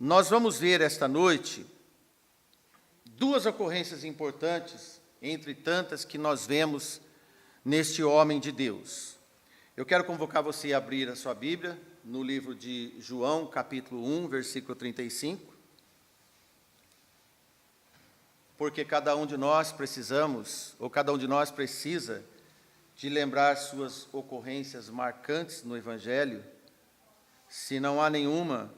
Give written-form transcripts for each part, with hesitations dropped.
Nós vamos ver esta noite duas ocorrências importantes, entre tantas que nós vemos neste homem de Deus. Eu quero convocar você a abrir a sua Bíblia no livro de João, capítulo 1, versículo 35. Porque cada um de nós precisamos, ou cada um de nós precisa, de lembrar suas ocorrências marcantes no Evangelho. Se não há nenhuma,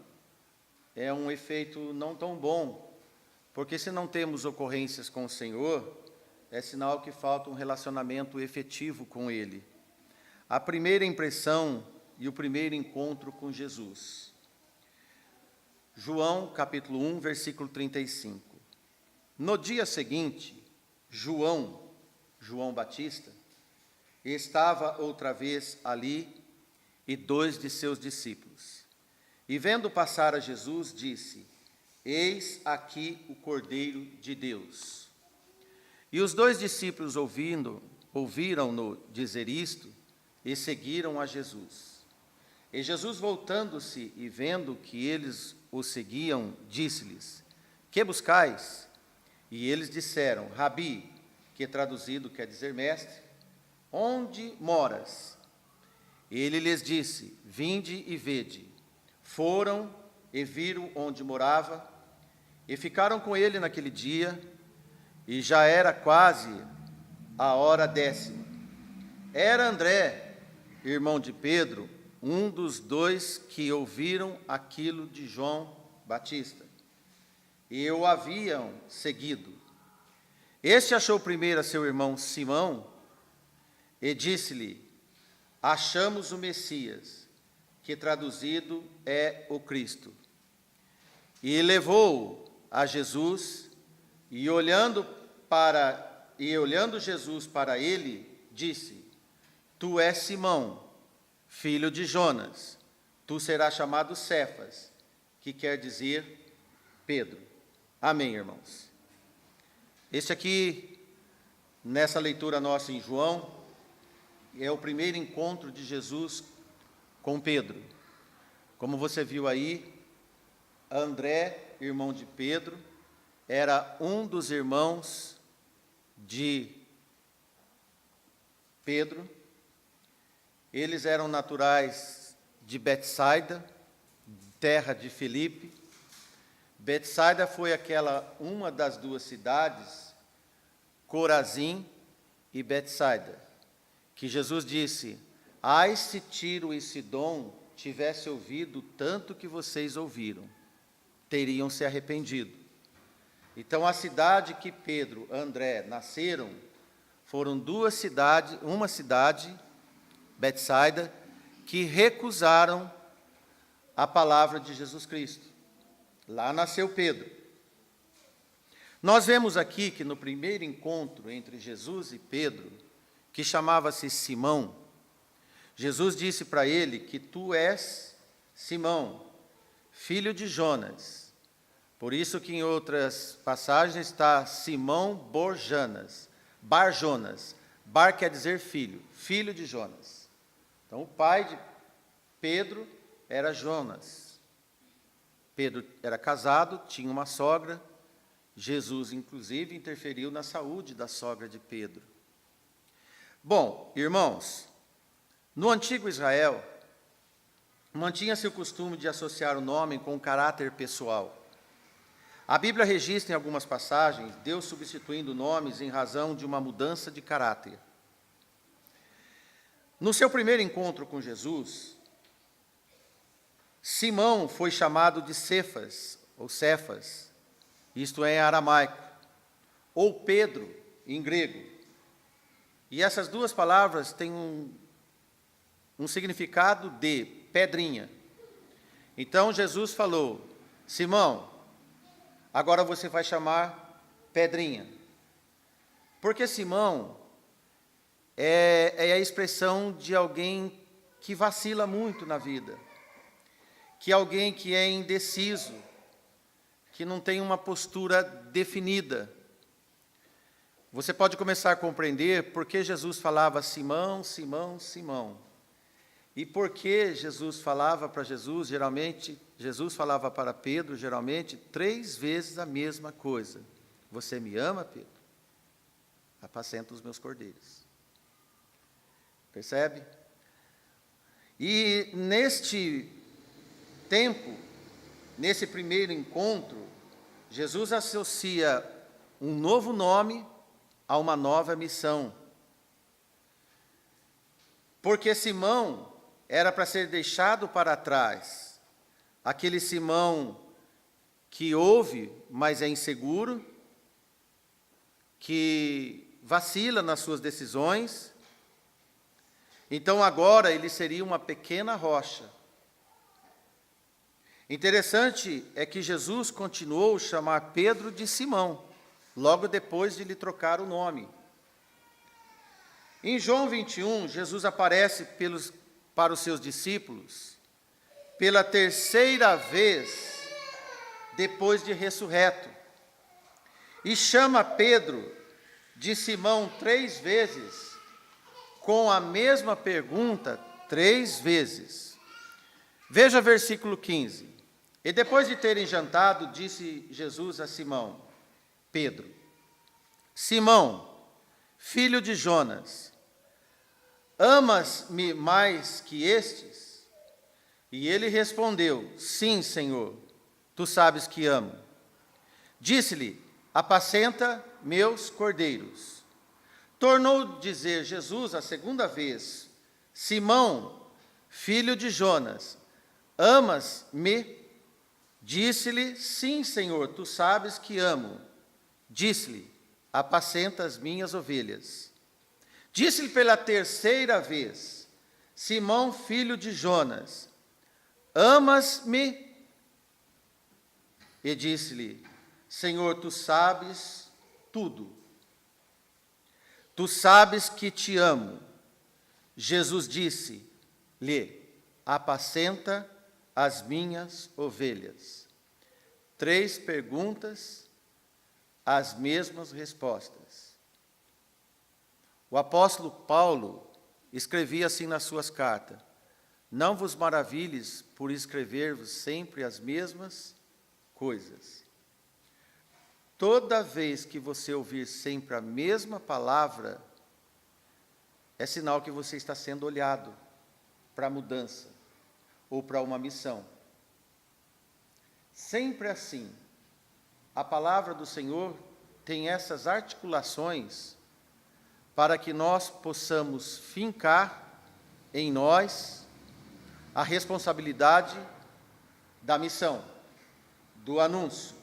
é um efeito não tão bom, porque se não temos ocorrências com o Senhor, é sinal que falta um relacionamento efetivo com Ele. A primeira impressão e o primeiro encontro com Jesus. João, capítulo 1, versículo 35. No dia seguinte, João Batista, estava outra vez ali e 2 de seus discípulos. E vendo passar a Jesus, disse: Eis aqui o Cordeiro de Deus. E os 2 discípulos, ouviram-no dizer isto, e seguiram a Jesus. E Jesus, voltando-se e vendo que eles o seguiam, disse-lhes: Que buscais? E eles disseram: Rabi, que traduzido quer dizer mestre, onde moras? Ele lhes disse: Vinde e vede. Foram e viram onde morava, e ficaram com ele naquele dia, e já era quase a hora 10ª. Era André, irmão de Pedro, um dos 2 que ouviram aquilo de João Batista, e o haviam seguido. Este achou primeiro a seu irmão Simão, e disse-lhe: Achamos o Messias, que traduzido é o Cristo. E levou-o a Jesus, e olhando Jesus para ele, disse: Tu és Simão, filho de Jonas, tu serás chamado Cefas, que quer dizer Pedro. Amém, irmãos. Este aqui, nessa leitura nossa em João, é o primeiro encontro de Jesus com Pedro. Como você viu aí, André, irmão de Pedro, era um dos irmãos de Pedro. Eles eram naturais de Betsaida, terra de Filipe. Betsaida foi uma das 2 cidades, Corazim e Betsaida, que Jesus disse: Ai, se Tiro e Sidom tivesse ouvido tanto que vocês ouviram, teriam se arrependido. Então, a cidade que Pedro e André nasceram, foram 2 cidades, uma cidade, Betsaida, que recusaram a palavra de Jesus Cristo. Lá nasceu Pedro. Nós vemos aqui que no primeiro encontro entre Jesus e Pedro, que chamava-se Simão, Jesus disse para ele que tu és Simão, filho de Jonas. Por isso que em outras passagens está Simão Barjonas. Bar quer dizer filho, filho de Jonas. Então o pai de Pedro era Jonas. Pedro era casado, tinha uma sogra. Jesus, inclusive, interferiu na saúde da sogra de Pedro. Bom, irmãos, no antigo Israel, mantinha-se o costume de associar o nome com o caráter pessoal. A Bíblia registra em algumas passagens Deus substituindo nomes em razão de uma mudança de caráter. No seu primeiro encontro com Jesus, Simão foi chamado de Cefas, ou Cefas, isto é em aramaico, ou Pedro, em grego. E essas 2 palavras têm um significado de pedrinha. Então Jesus falou: Simão, agora você vai chamar Pedrinha. Porque Simão é a expressão de alguém que vacila muito na vida, que é alguém que é indeciso, que não tem uma postura definida. Você pode começar a compreender por que Jesus falava Simão, Simão, Simão. E por que Jesus falava para Jesus, Jesus falava para Pedro, geralmente, 3 vezes a mesma coisa. Você me ama, Pedro? Apacenta os meus cordeiros. Percebe? E neste tempo, nesse primeiro encontro, Jesus associa um novo nome a uma nova missão. Porque Simão era para ser deixado para trás. Aquele Simão que ouve, mas é inseguro, que vacila nas suas decisões. Então agora ele seria uma pequena rocha. Interessante é que Jesus continuou a chamar Pedro de Simão, logo depois de lhe trocar o nome. Em João 21, Jesus aparece para os seus discípulos pela 3ª vez depois de ressurreto. E chama Pedro de Simão 3 vezes, com a mesma pergunta 3 vezes. Veja versículo 15. E depois de terem jantado, disse Jesus a Simão, Pedro, Simão, filho de Jonas, amas-me mais que estes? E ele respondeu, sim, Senhor, tu sabes que amo. Disse-lhe, apacenta meus cordeiros. Tornou dizer Jesus a 2ª vez, Simão, filho de Jonas, amas-me? Disse-lhe, sim, Senhor, tu sabes que amo. Disse-lhe, apacenta as minhas ovelhas. Disse-lhe pela 3ª vez, Simão, filho de Jonas, amas-me? E disse-lhe, Senhor, tu sabes tudo. Tu sabes que te amo. Jesus disse-lhe, apacenta as minhas ovelhas. 3 perguntas, as mesmas respostas. O apóstolo Paulo escrevia assim nas suas cartas, não vos maravilhes por escrever-vos sempre as mesmas coisas. Toda vez que você ouvir sempre a mesma palavra, é sinal que você está sendo olhado para a mudança ou para uma missão. Sempre assim, a palavra do Senhor tem essas articulações para que nós possamos fincar em nós a responsabilidade da missão, do anúncio.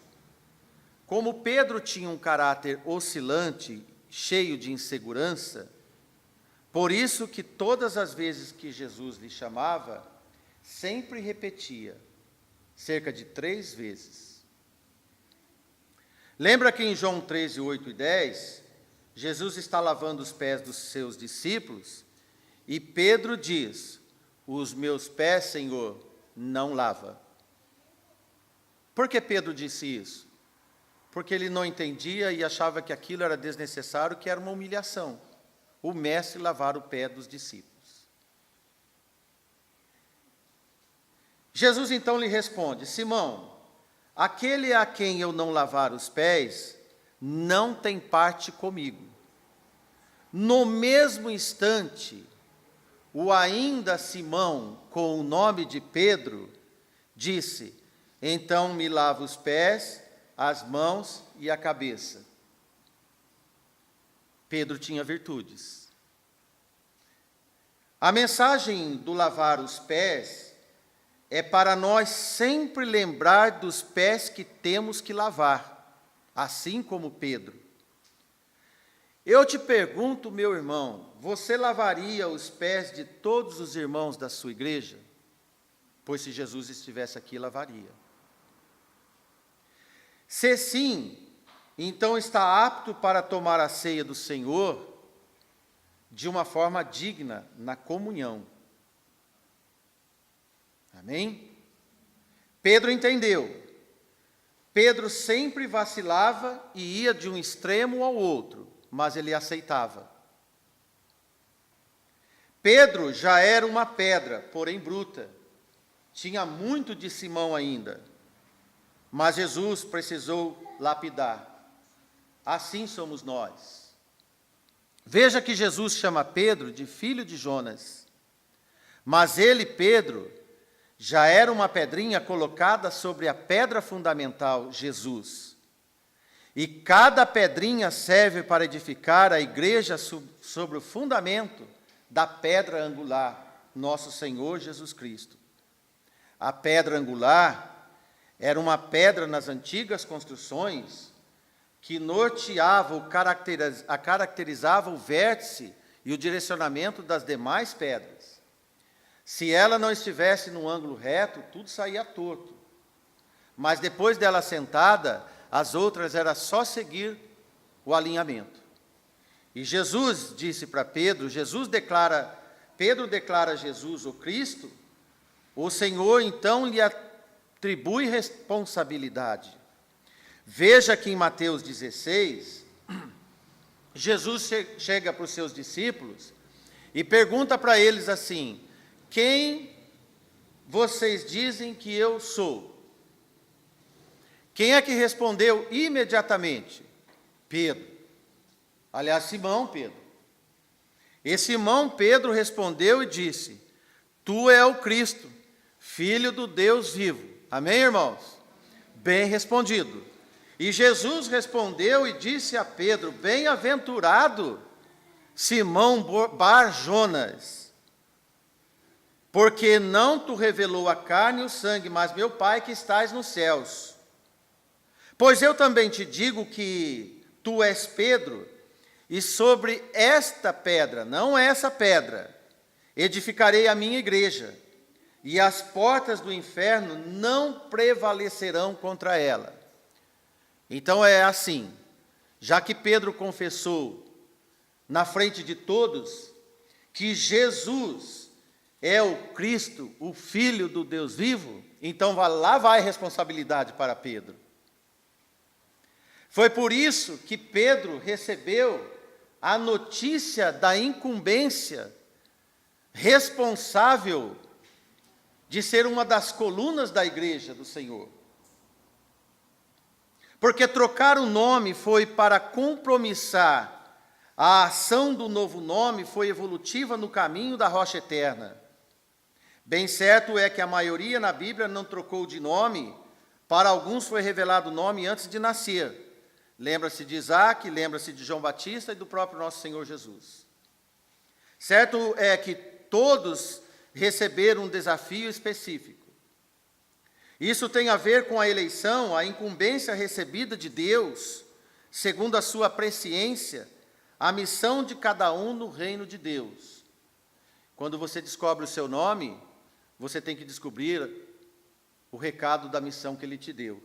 Como Pedro tinha um caráter oscilante, cheio de insegurança, por isso que todas as vezes que Jesus lhe chamava, sempre repetia, cerca de 3 vezes. Lembra que em João 13, 8 e 10, Jesus está lavando os pés dos seus discípulos, e Pedro diz, os meus pés, Senhor, não lava. Por que Pedro disse isso? Porque ele não entendia e achava que aquilo era desnecessário, que era uma humilhação. O mestre lavar o pé dos discípulos. Jesus então lhe responde, Simão, aquele a quem eu não lavar os pés, não tem parte comigo. No mesmo instante, o ainda Simão, com o nome de Pedro, disse, então me lava os pés, as mãos e a cabeça. Pedro tinha virtudes. A mensagem do lavar os pés é para nós sempre lembrar dos pés que temos que lavar, assim como Pedro. Eu te pergunto, meu irmão, você lavaria os pés de todos os irmãos da sua igreja? Pois se Jesus estivesse aqui, lavaria. Se sim, então está apto para tomar a ceia do Senhor de uma forma digna na comunhão. Amém? Pedro entendeu. Pedro sempre vacilava e ia de um extremo ao outro, mas ele aceitava. Pedro já era uma pedra, porém bruta. tinha muito de Simão ainda, mas Jesus precisou lapidar. Assim somos nós. Veja que Jesus chama Pedro de filho de Jonas, mas ele, Pedro, já era uma pedrinha colocada sobre a pedra fundamental, Jesus. E cada pedrinha serve para edificar a igreja sobre o fundamento da pedra angular, nosso Senhor Jesus Cristo. A pedra angular era uma pedra nas antigas construções que norteava caracterizava o vértice e o direcionamento das demais pedras. Se ela não estivesse no ângulo reto, tudo saía torto. Mas depois dela sentada, as outras era só seguir o alinhamento. E Jesus disse para Pedro, Pedro declara Jesus o Cristo, o Senhor então lhe atribui responsabilidade. Veja que em Mateus 16, Jesus chega para os seus discípulos e pergunta para eles assim: quem vocês dizem que eu sou? Quem é que respondeu imediatamente? Pedro. Aliás, Simão Pedro. E Simão Pedro respondeu e disse: tu és o Cristo, Filho do Deus vivo. Amém, irmãos? Bem respondido. E Jesus respondeu e disse a Pedro: bem-aventurado Simão Bar-Jonas, porque não te revelou a carne e o sangue, mas meu Pai que estás nos céus. Pois eu também te digo que tu és Pedro, e sobre esta pedra, não essa pedra, edificarei a minha igreja, e as portas do inferno não prevalecerão contra ela. Então é assim, já que Pedro confessou na frente de todos que Jesus é o Cristo, o Filho do Deus vivo, então lá vai responsabilidade para Pedro. Foi por isso que Pedro recebeu a notícia da incumbência responsável de ser uma das colunas da igreja do Senhor. Porque trocar o nome foi para compromissar a ação do novo nome, foi evolutiva no caminho da rocha eterna. Bem certo é que a maioria na Bíblia não trocou de nome, para alguns foi revelado o nome antes de nascer. Lembra-se de Isaac, lembra-se de João Batista e do próprio nosso Senhor Jesus. Certo é que todos receberam um desafio específico. Isso tem a ver com a eleição, a incumbência recebida de Deus, segundo a sua presciência, a missão de cada um no reino de Deus. Quando você descobre o seu nome, você tem que descobrir o recado da missão que Ele te deu.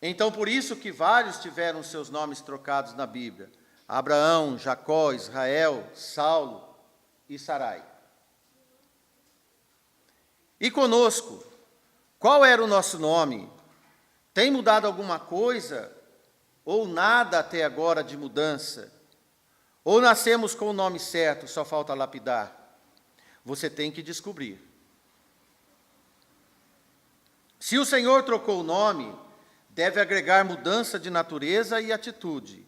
Então, por isso que vários tiveram seus nomes trocados na Bíblia: Abraão, Jacó, Israel, Saulo e Sarai. E conosco, qual era o nosso nome? Tem mudado alguma coisa? Ou nada até agora de mudança? Ou nascemos com o nome certo, só falta lapidar? Você tem que descobrir. Se o Senhor trocou o nome, deve agregar mudança de natureza e atitude.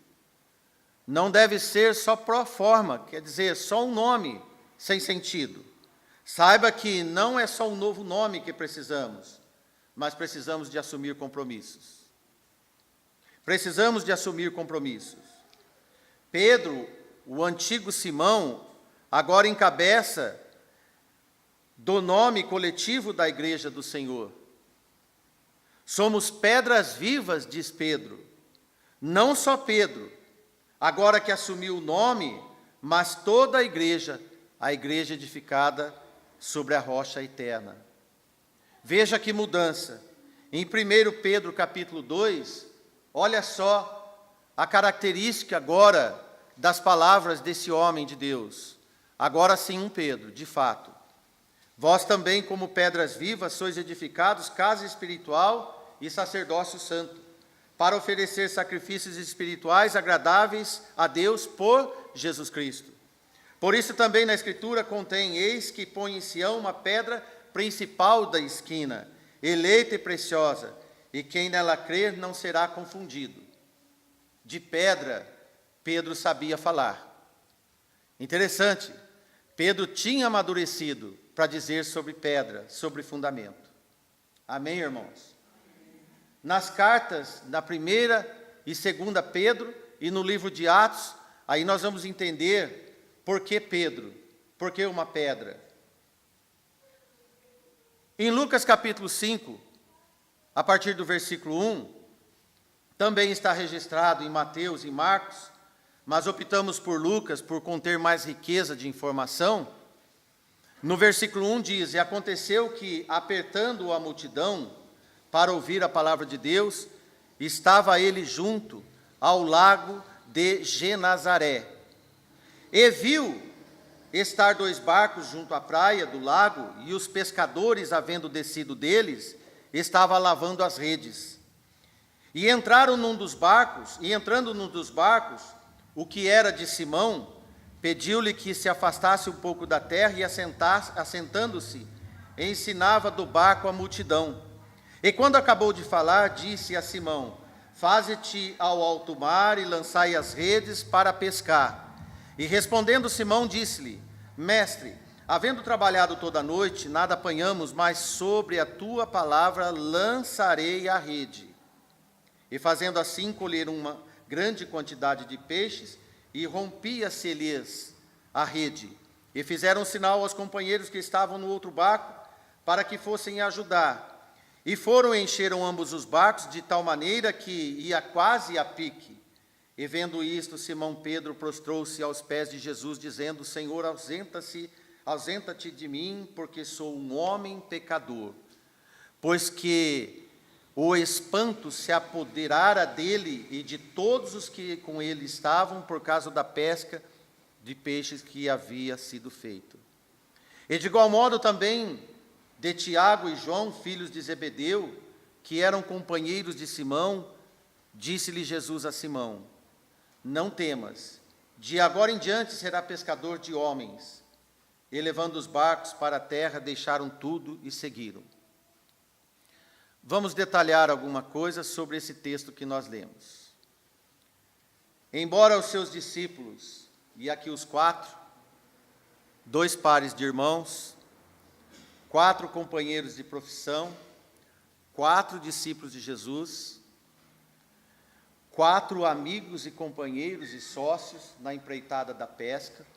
Não deve ser só pro forma, quer dizer, só um nome sem sentido. Saiba que não é só um novo nome que precisamos, mas precisamos de assumir compromissos. Precisamos de assumir compromissos. Pedro, o antigo Simão, agora encabeça do nome coletivo da igreja do Senhor. Somos pedras vivas, diz Pedro. Não só Pedro, agora que assumiu o nome, mas toda a igreja edificada sobre a rocha eterna. Veja que mudança. Em 1 Pedro capítulo 2, olha só a característica agora das palavras desse homem de Deus. Agora sim, um Pedro, de fato. Vós também, como pedras vivas, sois edificados casa espiritual e sacerdócio santo, para oferecer sacrifícios espirituais agradáveis a Deus por Jesus Cristo. Por isso também na Escritura contém: eis que põe em Sião uma pedra principal da esquina, eleita e preciosa, e quem nela crer não será confundido. De pedra, Pedro sabia falar. Interessante, Pedro tinha amadurecido para dizer sobre pedra, sobre fundamento. Amém, irmãos? Nas cartas, na 1ª e 2ª Pedro, e no livro de Atos, aí nós vamos entender por que Pedro, por que uma pedra. Em Lucas capítulo 5, a partir do versículo 1, também está registrado em Mateus e Marcos, mas optamos por Lucas por conter mais riqueza de informação. No versículo 1 diz: E aconteceu que, apertando a multidão para ouvir a palavra de Deus, estava ele junto ao lago de Genazaré. E viu estar 2 barcos junto à praia do lago, e os pescadores, havendo descido deles, estavam lavando as redes. E entrando num dos barcos, o que era de Simão, pediu-lhe que se afastasse um pouco da terra, e assentando-se, ensinava do barco a multidão. E quando acabou de falar, disse a Simão: Faze-te ao alto mar e lançai as redes para pescar. E respondendo Simão, disse-lhe: Mestre, havendo trabalhado toda a noite, nada apanhamos, mas sobre a tua palavra lançarei a rede. E fazendo assim, colheram uma grande quantidade de peixes, e rompia-se-lhes a rede. E fizeram sinal aos companheiros que estavam no outro barco, para que fossem ajudar. E foram e encheram ambos os barcos, de tal maneira que ia quase a pique. E vendo isto, Simão Pedro prostrou-se aos pés de Jesus, dizendo: Senhor, ausenta-te de mim, porque sou um homem pecador. Pois que o espanto se apoderara dele e de todos os que com ele estavam, por causa da pesca de peixes que havia sido feito. E de igual modo também de Tiago e João, filhos de Zebedeu, que eram companheiros de Simão, disse-lhe Jesus a Simão: Não temas, de agora em diante será pescador de homens. E levando os barcos para a terra, deixaram tudo e seguiram. Vamos detalhar alguma coisa sobre esse texto que nós lemos. Embora os seus discípulos, e aqui os 4, 2 pares de irmãos, 4 companheiros de profissão, 4 discípulos de Jesus, 4 amigos e companheiros e sócios na empreitada da pesca,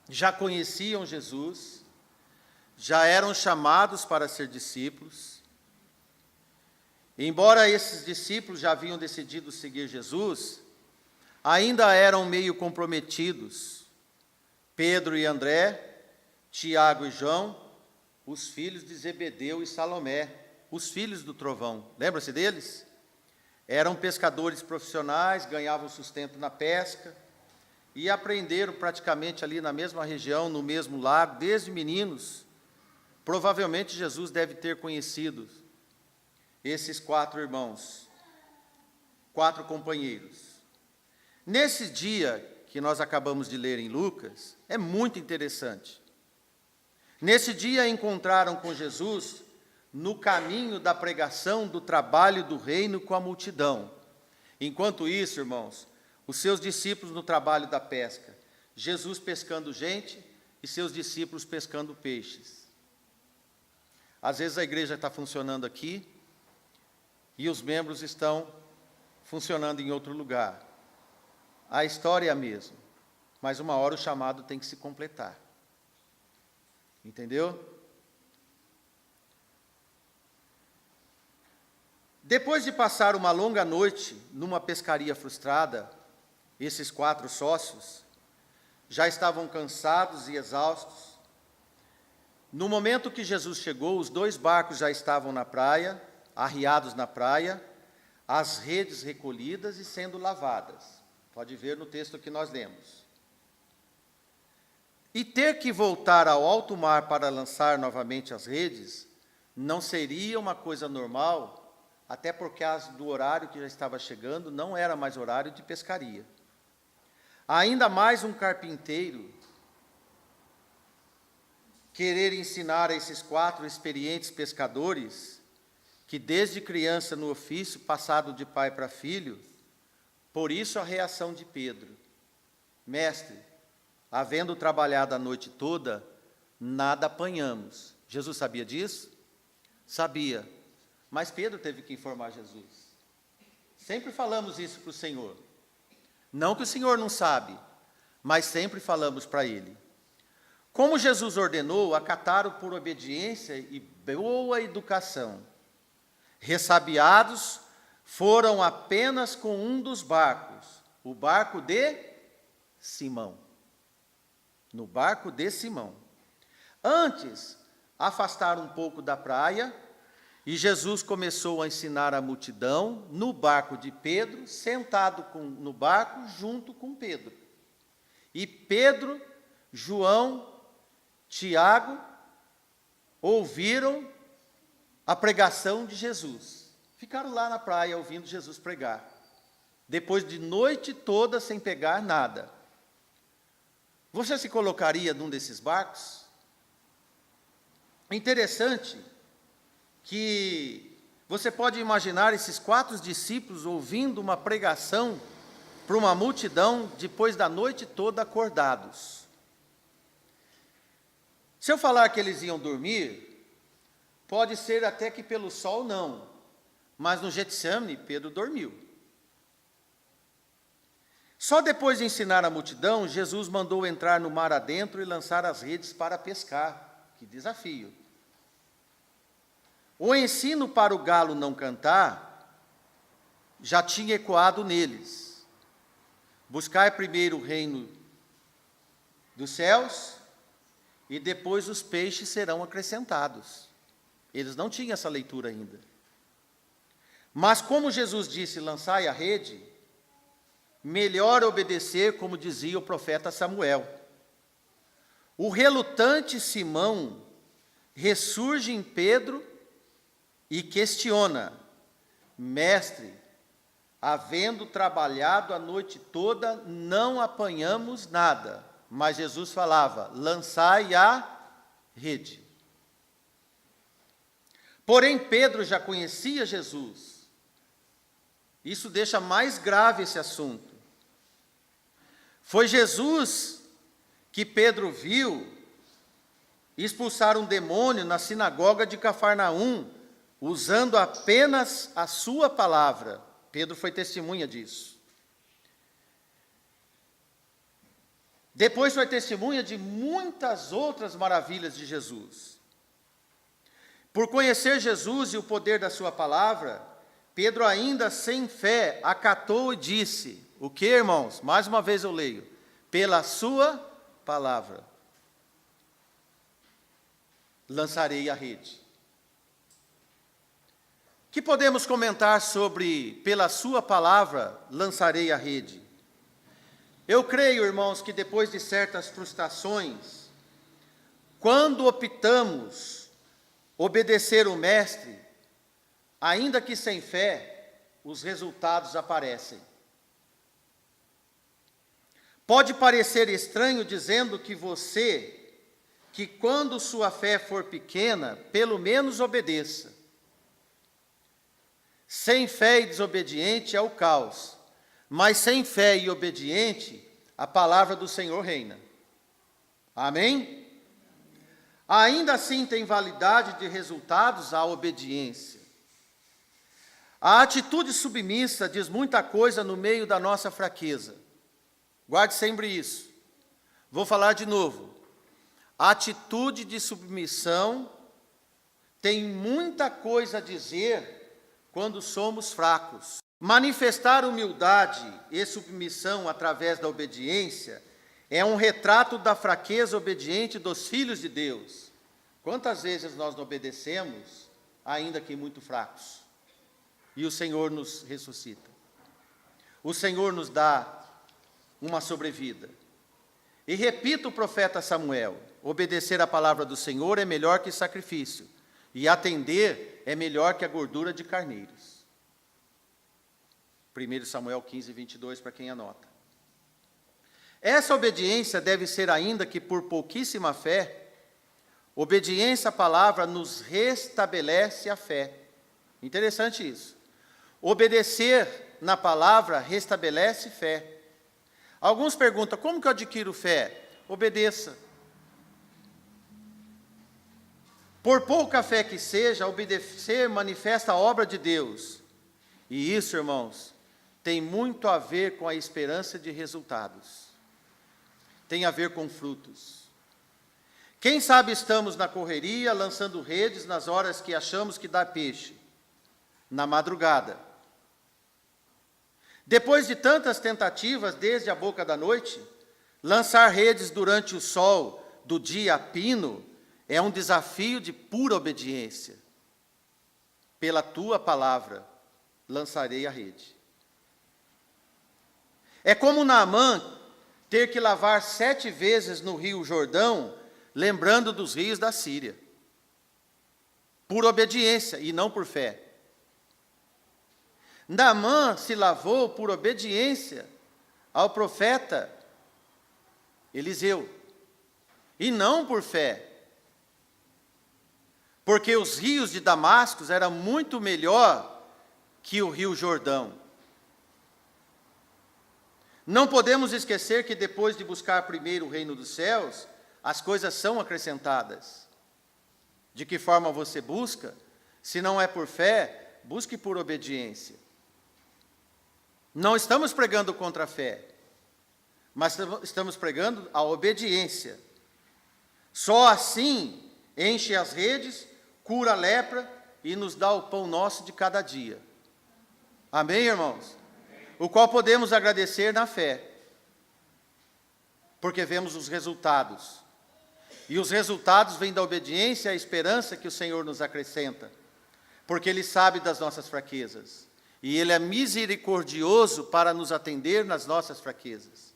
já conheciam Jesus, já eram chamados para ser discípulos. Embora esses discípulos já haviam decidido seguir Jesus, ainda eram meio comprometidos. Pedro e André, Tiago e João, os filhos de Zebedeu e Salomé, os filhos do trovão. Lembra-se deles? Eram pescadores profissionais, ganhavam sustento na pesca e aprenderam praticamente ali na mesma região, no mesmo lago, desde meninos. Provavelmente Jesus deve ter conhecido esses 4 irmãos, 4 companheiros. Nesse dia que nós acabamos de ler em Lucas, é muito interessante. Nesse dia encontraram com Jesus no caminho da pregação do trabalho do reino com a multidão. Enquanto isso, irmãos, os seus discípulos no trabalho da pesca, Jesus pescando gente e seus discípulos pescando peixes. Às vezes a igreja está funcionando aqui e os membros estão funcionando em outro lugar. A história é a mesma, mas uma hora o chamado tem que se completar. Entendeu? Depois de passar uma longa noite numa pescaria frustrada, esses 4 sócios já estavam cansados e exaustos. No momento que Jesus chegou, os 2 barcos já estavam na praia, arriados na praia, as redes recolhidas e sendo lavadas. Pode ver no texto que nós lemos. E ter que voltar ao alto mar para lançar novamente as redes não seria uma coisa normal, até porque do horário que já estava chegando, não era mais horário de pescaria. Ainda mais um carpinteiro querer ensinar a esses 4 experientes pescadores, que desde criança no ofício, passado de pai para filho, por isso a reação de Pedro: mestre, havendo trabalhado a noite toda, nada apanhamos. Jesus sabia disso? Sabia, mas Pedro teve que informar Jesus. Sempre falamos isso para o Senhor. Não que o Senhor não sabe, mas sempre falamos para Ele. Como Jesus ordenou, acataram por obediência e boa educação. Ressabiados, foram apenas com um dos barcos, o barco de Simão. No barco de Simão. Antes, afastaram um pouco da praia, e Jesus começou a ensinar a multidão no barco de Pedro, sentado no barco junto com Pedro. E Pedro, João, Tiago ouviram a pregação de Jesus. Ficaram lá na praia ouvindo Jesus pregar. Depois de noite toda sem pegar nada. Você se colocaria num desses barcos? É interessante que você pode imaginar esses 4 discípulos ouvindo uma pregação para uma multidão depois da noite toda acordados. Se eu falar que eles iam dormir, pode ser até que pelo sol não, mas no Getsemane Pedro dormiu. Só depois de ensinar a multidão, Jesus mandou entrar no mar adentro e lançar as redes para pescar. Que desafio! O ensino para o galo não cantar já tinha ecoado neles. Buscai primeiro o reino dos céus e depois os peixes serão acrescentados. Eles não tinham essa leitura ainda. Mas como Jesus disse, lançai a rede, melhor obedecer, como dizia o profeta Samuel. O relutante Simão ressurge em Pedro e questiona: mestre, havendo trabalhado a noite toda, não apanhamos nada. Mas Jesus falava: lançai a rede. Porém, Pedro já conhecia Jesus. Isso deixa mais grave esse assunto. Foi Jesus que Pedro viu expulsar um demônio na sinagoga de Cafarnaum, usando apenas a sua palavra. Pedro foi testemunha disso. Depois foi testemunha de muitas outras maravilhas de Jesus. Por conhecer Jesus e o poder da sua palavra, Pedro, ainda sem fé, acatou e disse: o que, irmãos? Mais uma vez eu leio: pela sua palavra lançarei a rede. Que podemos comentar sobre pela sua palavra lançarei a rede? Eu creio, irmãos, que depois de certas frustrações, quando optamos obedecer o mestre, ainda que sem fé, os resultados aparecem. Pode parecer estranho dizendo que quando sua fé for pequena, pelo menos obedeça. Sem fé e desobediente é o caos, mas sem fé e obediente, a palavra do Senhor reina. Amém? Ainda assim tem validade de resultados a obediência. A atitude submissa diz muita coisa no meio da nossa fraqueza. Guarde sempre isso. Vou falar de novo. A atitude de submissão tem muita coisa a dizer quando somos fracos. Manifestar humildade e submissão através da obediência é um retrato da fraqueza obediente dos filhos de Deus. Quantas vezes nós não obedecemos, ainda que muito fracos? E o Senhor nos ressuscita. O Senhor nos dá uma sobrevida. E repito o profeta Samuel: obedecer a palavra do Senhor é melhor que sacrifício, e atender é melhor que a gordura de carneiros. 1 Samuel 15, 22, para quem anota. Essa obediência deve ser, ainda que por pouquíssima fé, Obediência à palavra nos restabelece a fé. Interessante isso. Obedecer na palavra restabelece fé. Alguns perguntam, como que eu adquiro fé? Obedeça. Por pouca fé que seja, obedecer manifesta a obra de Deus. E isso, irmãos, tem muito a ver com a esperança de resultados. Tem a ver com frutos. Quem sabe estamos na correria, lançando redes nas horas que achamos que dá peixe, na madrugada. Depois de tantas tentativas desde a boca da noite, lançar redes durante o sol do dia a pino é um desafio de pura obediência. Pela tua palavra lançarei a rede. É como Naamã ter que lavar 7 vezes no rio Jordão, lembrando dos rios da Síria. Por obediência e não por fé. Naamã se lavou por obediência ao profeta Eliseu, e não por fé. Porque os rios de Damasco eram muito melhor que o rio Jordão. Não podemos esquecer que depois de buscar primeiro o reino dos céus, as coisas são acrescentadas. De que forma você busca? Se não é por fé, busque por obediência. Não estamos pregando contra a fé, mas estamos pregando a obediência. Só assim enche as redes, cura a lepra e nos dá o pão nosso de cada dia. Amém, irmãos? O qual podemos agradecer na fé, porque vemos os resultados. E os resultados vêm da obediência e a esperança que o Senhor nos acrescenta, porque Ele sabe das nossas fraquezas. E Ele é misericordioso para nos atender nas nossas fraquezas.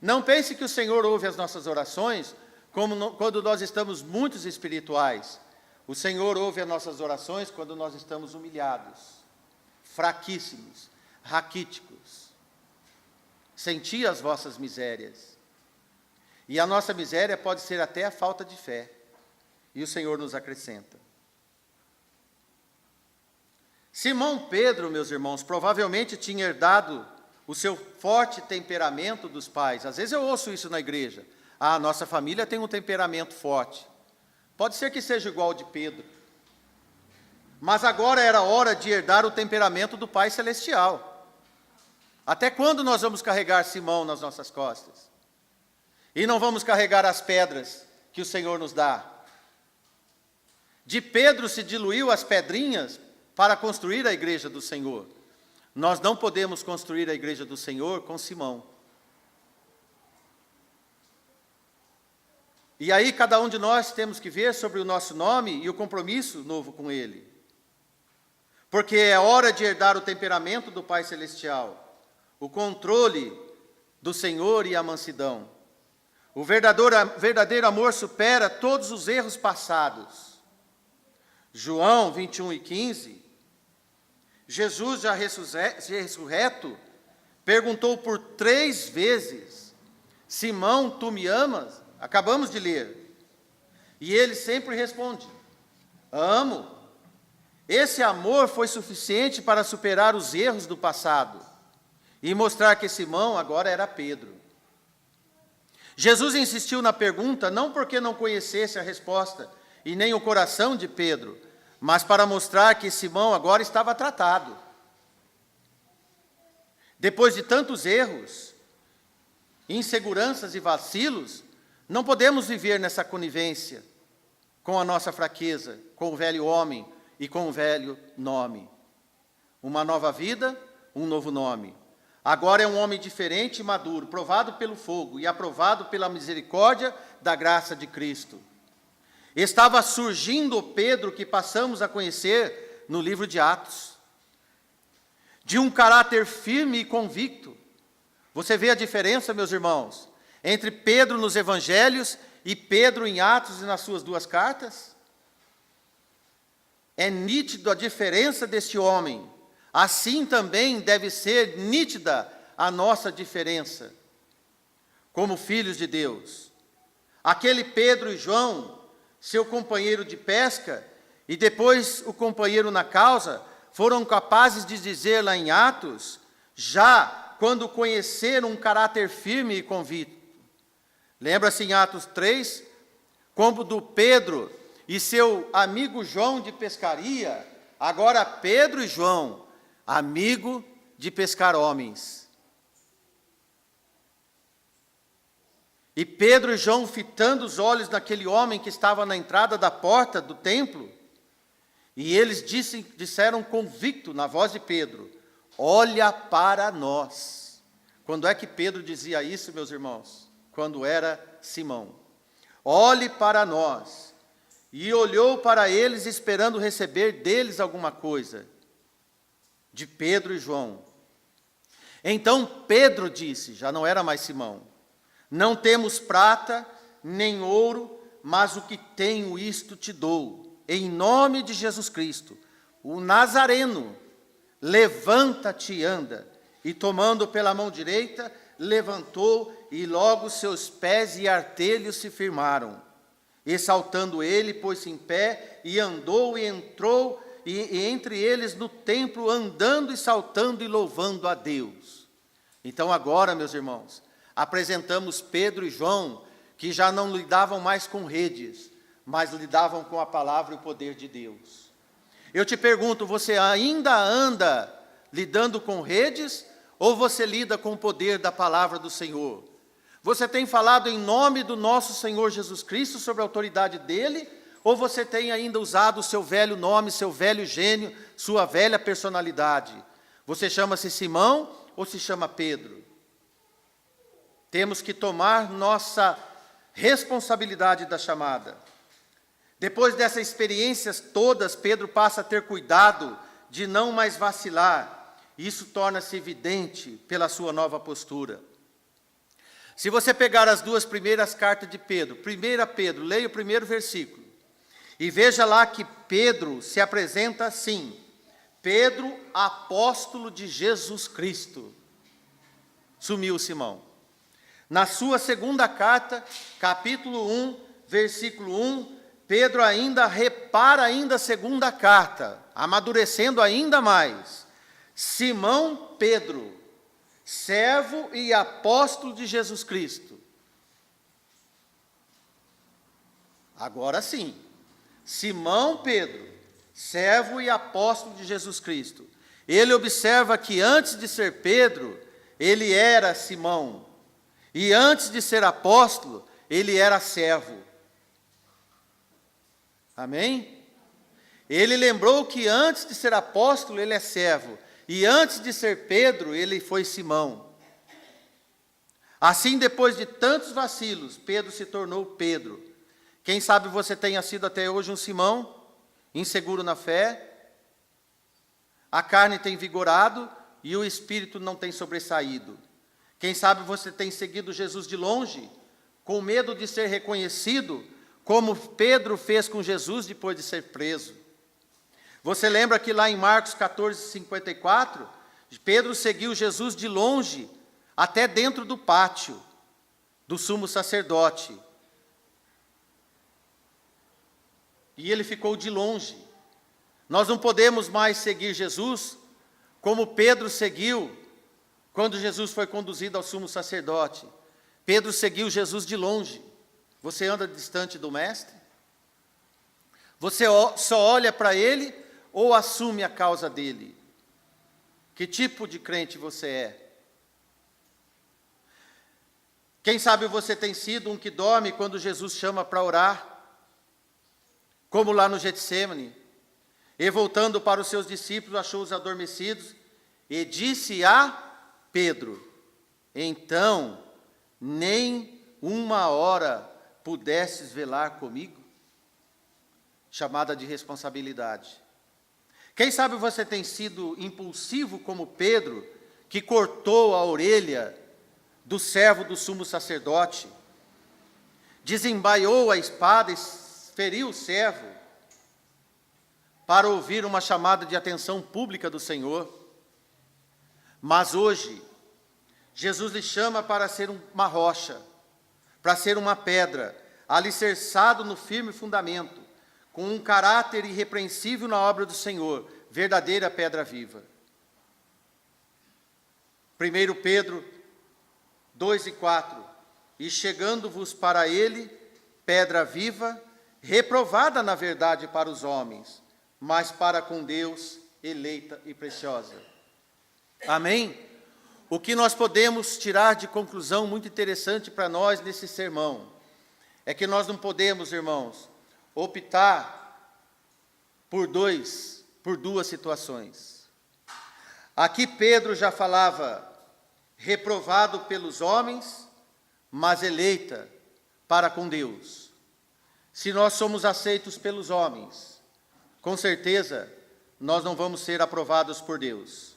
Não pense que o Senhor ouve as nossas orações quando nós estamos muito espirituais. O Senhor ouve as nossas orações quando nós estamos humilhados, fraquíssimos, raquíticos. Senti as vossas misérias. E a nossa miséria pode ser até a falta de fé. E o Senhor nos acrescenta. Simão Pedro, meus irmãos, provavelmente tinha herdado o seu forte temperamento dos pais. Às vezes eu ouço isso na igreja. A nossa família tem um temperamento forte. Pode ser que seja igual ao de Pedro. Mas agora era hora de herdar o temperamento do Pai Celestial. Até quando nós vamos carregar Simão nas nossas costas? E não vamos carregar as pedras que o Senhor nos dá? De Pedro se diluiu as pedrinhas para construir a igreja do Senhor. Nós não podemos construir a igreja do Senhor com Simão. E aí cada um de nós temos que ver sobre o nosso nome e o compromisso novo com Ele. Porque é hora de herdar o temperamento do Pai Celestial, o controle do Senhor e a mansidão. O verdadeiro amor supera todos os erros passados. João 21:15, Jesus, já ressurreto, perguntou por 3 vezes, Simão, tu me amas? Acabamos de ler. E ele sempre responde, amo. Esse amor foi suficiente para superar os erros do passado e mostrar que Simão agora era Pedro. Jesus insistiu na pergunta não porque não conhecesse a resposta e nem o coração de Pedro, mas para mostrar que Simão agora estava tratado. Depois de tantos erros, inseguranças e vacilos, não podemos viver nessa conivência com a nossa fraqueza, com o velho homem e com o velho nome. Uma nova vida, um novo nome. Agora é um homem diferente e maduro, provado pelo fogo e aprovado pela misericórdia da graça de Cristo. Estava surgindo o Pedro que passamos a conhecer no livro de Atos. De um caráter firme e convicto. Você vê a diferença, meus irmãos, entre Pedro nos evangelhos e Pedro em Atos e nas suas 2 cartas? É nítido a diferença deste homem. Assim também deve ser nítida a nossa diferença, como filhos de Deus. Aquele Pedro e João seu companheiro de pesca, e depois o companheiro na causa, foram capazes de dizer lá em Atos, já quando conheceram um caráter firme e convicto. Lembra-se em Atos 3, como do Pedro e seu amigo João de pescaria, agora Pedro e João, amigo de pescar homens. E Pedro e João fitando os olhos naquele homem que estava na entrada da porta do templo, e eles disseram convicto na voz de Pedro, olha para nós. Quando é que Pedro dizia isso, meus irmãos? Quando era Simão. Olhe para nós. E olhou para eles, esperando receber deles alguma coisa. De Pedro e João. Então Pedro disse, já não era mais Simão, não temos prata, nem ouro, mas o que tenho isto te dou. Em nome de Jesus Cristo, o Nazareno, levanta-te e anda. E tomando pela mão direita, levantou, e logo seus pés e artelhos se firmaram. E saltando ele, pôs-se em pé, e andou e entrou, e entre eles no templo, andando e saltando e louvando a Deus. Então agora, meus irmãos, apresentamos Pedro e João, que já não lidavam mais com redes, mas lidavam com a palavra e o poder de Deus. Eu te pergunto, você ainda anda lidando com redes, ou você lida com o poder da palavra do Senhor? Você tem falado em nome do nosso Senhor Jesus Cristo, sobre a autoridade dele, ou você tem ainda usado o seu velho nome, seu velho gênio, sua velha personalidade? Você chama-se Simão ou se chama Pedro? Temos que tomar nossa responsabilidade da chamada. Depois dessas experiências todas, Pedro passa a ter cuidado de não mais vacilar. Isso torna-se evidente pela sua nova postura. Se você pegar as duas primeiras cartas de Pedro, 1 Pedro, leia o primeiro versículo, e veja lá que Pedro se apresenta assim, Pedro, apóstolo de Jesus Cristo. Sumiu Simão. Na sua segunda carta, capítulo 1, versículo 1, Pedro ainda repara a segunda carta, amadurecendo ainda mais. Simão Pedro, servo e apóstolo de Jesus Cristo. Agora sim, Simão Pedro, servo e apóstolo de Jesus Cristo. Ele observa que antes de ser Pedro, ele era Simão. E antes de ser apóstolo, ele era servo. Amém? Ele lembrou que antes de ser apóstolo, ele é servo. E antes de ser Pedro, ele foi Simão. Assim, depois de tantos vacilos, Pedro se tornou Pedro. Quem sabe você tenha sido até hoje um Simão, inseguro na fé. A carne tem vigorado e o espírito não tem sobressaído. Quem sabe você tem seguido Jesus de longe, com medo de ser reconhecido, como Pedro fez com Jesus depois de ser preso. Você lembra que lá em Marcos 14:54, Pedro seguiu Jesus de longe, até dentro do pátio do sumo sacerdote. E ele ficou de longe. Nós não podemos mais seguir Jesus como Pedro seguiu quando Jesus foi conduzido ao sumo sacerdote. Pedro seguiu Jesus de longe. Você anda distante do Mestre? Você só olha para ele ou assume a causa dele? Que tipo de crente você é? Quem sabe você tem sido um que dorme quando Jesus chama para orar? Como lá no Getsêmani. E voltando para os seus discípulos, achou-os adormecidos e disse a Pedro, então, nem uma hora pudesses velar comigo? Chamada de responsabilidade. Quem sabe você tem sido impulsivo como Pedro, que cortou a orelha do servo do sumo sacerdote, desembaiou a espada e feriu o servo, para ouvir uma chamada de atenção pública do Senhor. Mas hoje, Jesus lhe chama para ser uma rocha, para ser uma pedra, alicerçado no firme fundamento, com um caráter irrepreensível na obra do Senhor, verdadeira pedra viva. 1 Pedro 2:4, e chegando-vos para ele, pedra viva, reprovada na verdade para os homens, mas para com Deus, eleita e preciosa. Amém? O que nós podemos tirar de conclusão muito interessante para nós nesse sermão, é que nós não podemos, irmãos, optar por duas situações. Aqui Pedro já falava, reprovado pelos homens, mas eleita para com Deus. Se nós somos aceitos pelos homens, com certeza nós não vamos ser aprovados por Deus.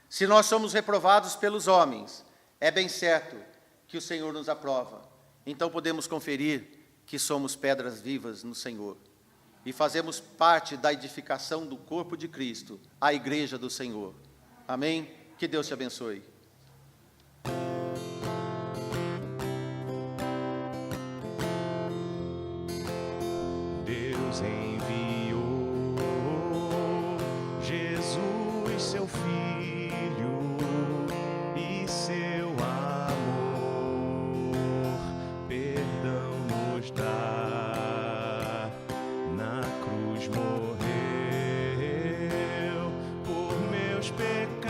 Se nós somos reprovados pelos homens, é bem certo que o Senhor nos aprova. Então podemos conferir que somos pedras vivas no Senhor e fazemos parte da edificação do corpo de Cristo, a igreja do Senhor. Amém? Que Deus te abençoe. Deus enviou Jesus, seu Filho, e seu amor, perdão nos dá. Na cruz morreu por meus pecados,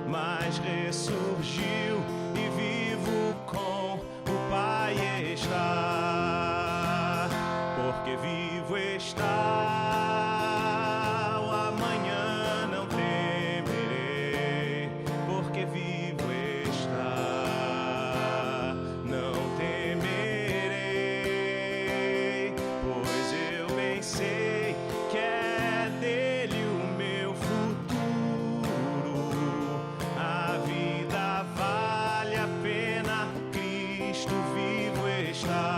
mas ressurgiu e vivo com o Pai está. Porque vivo está, o amanhã não temerei. Porque vivo está, não temerei. Pois eu bem sei que é dele o meu futuro. A vida vale a pena, Cristo vivo está.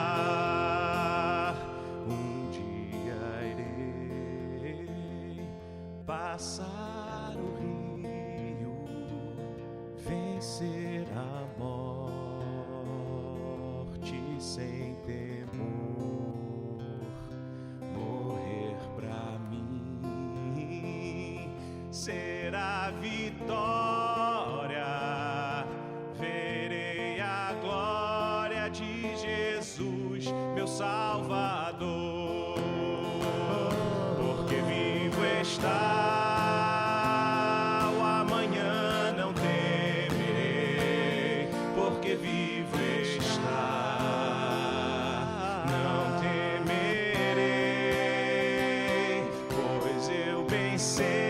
Passar o rio, vencer a morte sem temor, morrer pra mim será vitória. Verei a glória de Jesus, meu Salvador, porque vivo está. Say